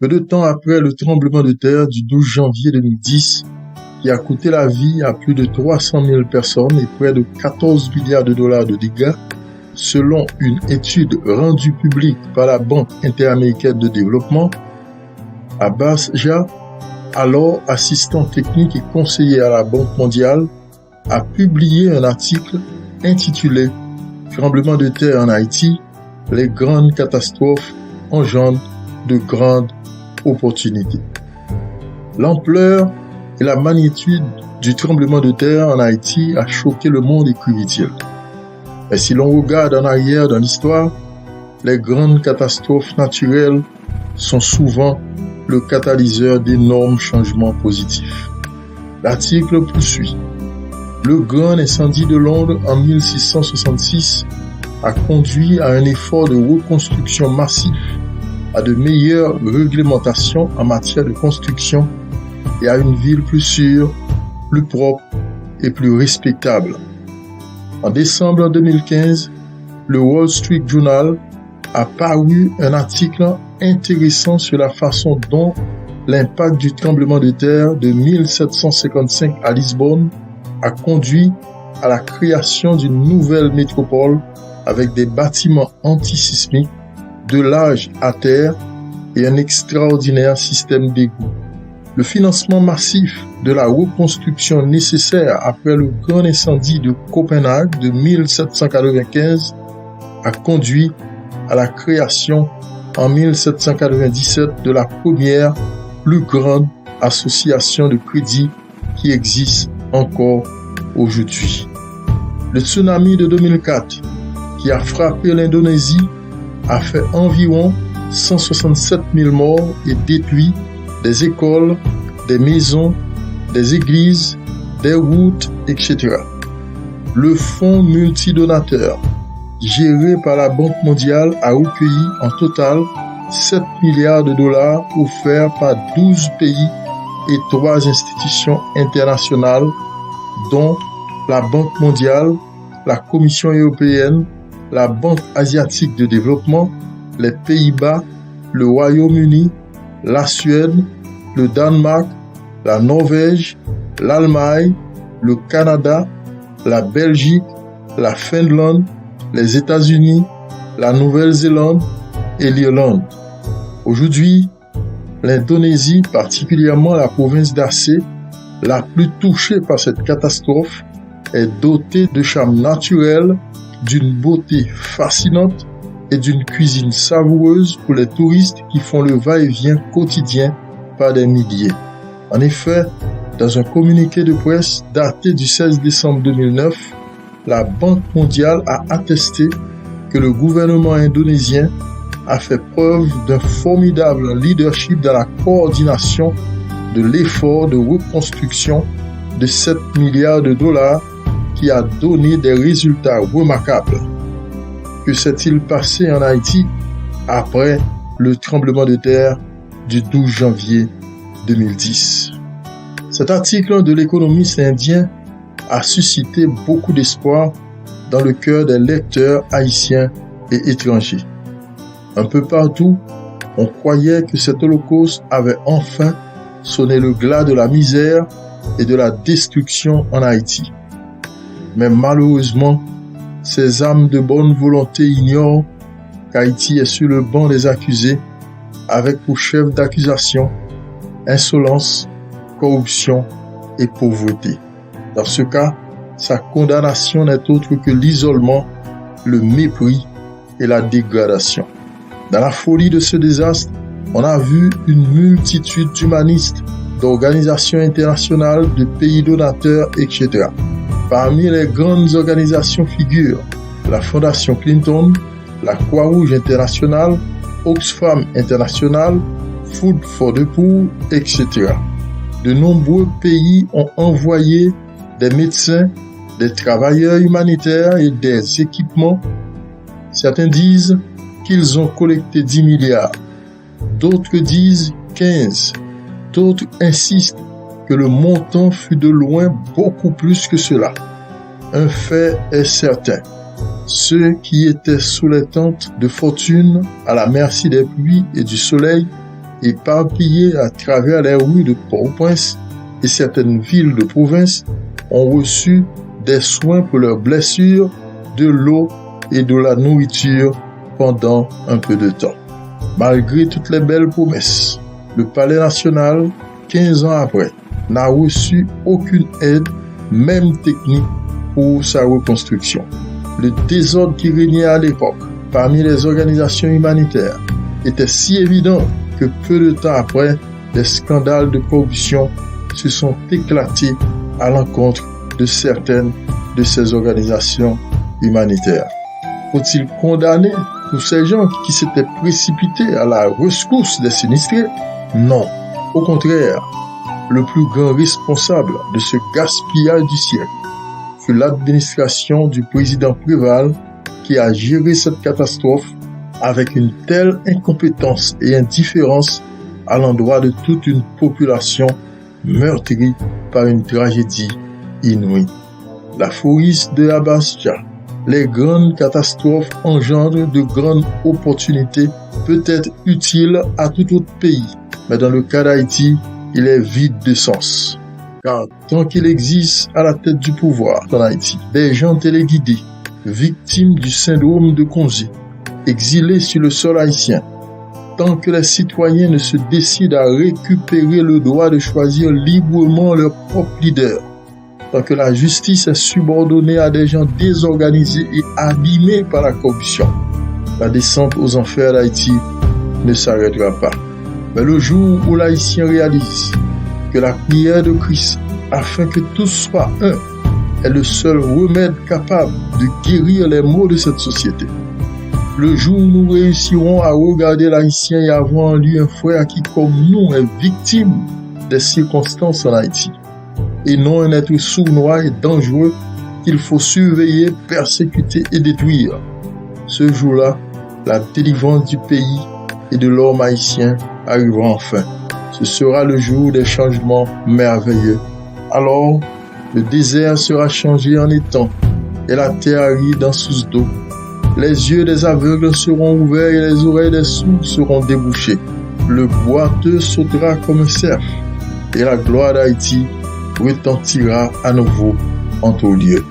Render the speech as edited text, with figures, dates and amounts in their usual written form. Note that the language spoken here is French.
Peu de temps après le tremblement de terre du 12 janvier 2010, qui a coûté la vie à plus de 300 000 personnes et près de 14 milliards de dollars de dégâts, selon une étude rendue publique par la Banque interaméricaine de développement, Abbas Jaa, alors assistant technique et conseiller à la Banque mondiale, a publié un article intitulé « Tremblement de terre en Haïti, les grandes catastrophes engendrent de grandes opportunités ». L'ampleur et la magnitude du tremblement de terre en Haïti a choqué le monde, écrivit-il. Et si l'on regarde en arrière dans l'histoire, les grandes catastrophes naturelles sont souvent le catalyseur d'énormes changements positifs. L'article poursuit. Le grand incendie de Londres en 1666 a conduit à un effort de reconstruction massif, à de meilleures réglementations en matière de construction et à une ville plus sûre, plus propre et plus respectable. En décembre 2015, le Wall Street Journal a paru un article intéressant sur la façon dont l'impact du tremblement de terre de 1755 à Lisbonne a conduit à la création d'une nouvelle métropole avec des bâtiments antisismiques, de l'âge à terre et un extraordinaire système d'égouts. Le financement massif de la reconstruction nécessaire après le grand incendie de Copenhague de 1795 a conduit à la création en 1797 de la première plus grande association de crédit qui existe encore aujourd'hui. Le tsunami de 2004 qui a frappé l'Indonésie a fait environ 167 000 morts et détruit des écoles, des maisons, des églises, des routes, etc. Le fonds multidonateur géré par la Banque mondiale a recueilli en total 7 milliards de dollars offerts par 12 pays et 3 institutions internationales, dont la Banque mondiale, la Commission européenne, la Banque asiatique de développement, les Pays-Bas, le Royaume-Uni, la Suède, le Danemark, la Norvège, l'Allemagne, le Canada, la Belgique, la Finlande, les États-Unis, la Nouvelle-Zélande et l'Irlande. Aujourd'hui, l'Indonésie, particulièrement la province d'Aceh, la plus touchée par cette catastrophe, est dotée de charmes naturels, d'une beauté fascinante et d'une cuisine savoureuse pour les touristes qui font le va-et-vient quotidien par des milliers. En effet, dans un communiqué de presse daté du 16 décembre 2009, la Banque mondiale a attesté que le gouvernement indonésien a fait preuve d'un formidable leadership dans la coordination de l'effort de reconstruction de 7 milliards de dollars qui a donné des résultats remarquables. Que s'est-il passé en Haïti après le tremblement de terre du 12 janvier 2010? Cet article de l'économiste indien a suscité beaucoup d'espoir dans le cœur des lecteurs haïtiens et étrangers. Un peu partout, on croyait que cet holocauste avait enfin sonné le glas de la misère et de la destruction en Haïti. Mais malheureusement, ces âmes de bonne volonté ignorent qu'Haïti est sur le banc des accusés avec pour chef d'accusation insolence, corruption et pauvreté. Dans ce cas, sa condamnation n'est autre que l'isolement, le mépris et la dégradation. Dans la folie de ce désastre, on a vu une multitude d'humanistes, d'organisations internationales, de pays donateurs, etc. Parmi les grandes organisations figurent la Fondation Clinton, la Croix-Rouge internationale, Oxfam International, Food for the Poor, etc. De nombreux pays ont envoyé des médecins, des travailleurs humanitaires et des équipements. Certains disent qu'ils ont collecté 10 milliards. D'autres disent 15. D'autres insistent que le montant fut de loin beaucoup plus que cela. Un fait est certain. Ceux qui étaient sous les tentes de fortune, à la merci des pluies et du soleil, éparpillés à travers les rues de Port-au-Prince et certaines villes de province, ont reçu des soins pour leurs blessures, de l'eau et de la nourriture pendant un peu de temps. Malgré toutes les belles promesses, le Palais national, 15 ans après, n'a reçu aucune aide, même technique, pour sa reconstruction. Le désordre qui régnait à l'époque parmi les organisations humanitaires était si évident que peu de temps après, des scandales de corruption se sont éclatés à l'encontre de certaines de ces organisations humanitaires. Faut-il condamner tous ces gens qui s'étaient précipités à la rescousse des sinistrés? Non. Au contraire, le plus grand responsable de ce gaspillage du siècle fut l'administration du président Préval qui a géré cette catastrophe avec une telle incompétence et indifférence à l'endroit de toute une population meurtrie par une tragédie inouïe. L'aphorisme de Abbas-Jah, les grandes catastrophes engendrent de grandes opportunités, peut être utile à tout autre pays, mais dans le cas d'Haïti, il est vide de sens. Car tant qu'il existe à la tête du pouvoir en Haïti des gens téléguidés, victimes du syndrome de Konzi, exilés sur le sol haïtien, tant que les citoyens ne se décident à récupérer le droit de choisir librement leur propre leader, tant que la justice est subordonnée à des gens désorganisés et abîmés par la corruption, la descente aux enfers d'Haïti ne s'arrêtera pas. Mais le jour où l'Haïtien réalise que la prière de Christ, afin que tous soient un, est le seul remède capable de guérir les maux de cette société, le jour où nous réussirons à regarder l'Haïtien et à voir en lui un frère qui, comme nous, est victime des circonstances en Haïti, et non un être sournois et dangereux qu'il faut surveiller, persécuter et détruire. Ce jour-là, la délivrance du pays et de l'homme haïtien arrivera enfin. Ce sera le jour des changements merveilleux. Alors, le désert sera changé en étang et la terre aride en source d'eau. Les yeux des aveugles seront ouverts et les oreilles des sourds seront débouchées. Le boiteux sautera comme un cerf et la gloire d'Haïti retentira à nouveau en tout lieu.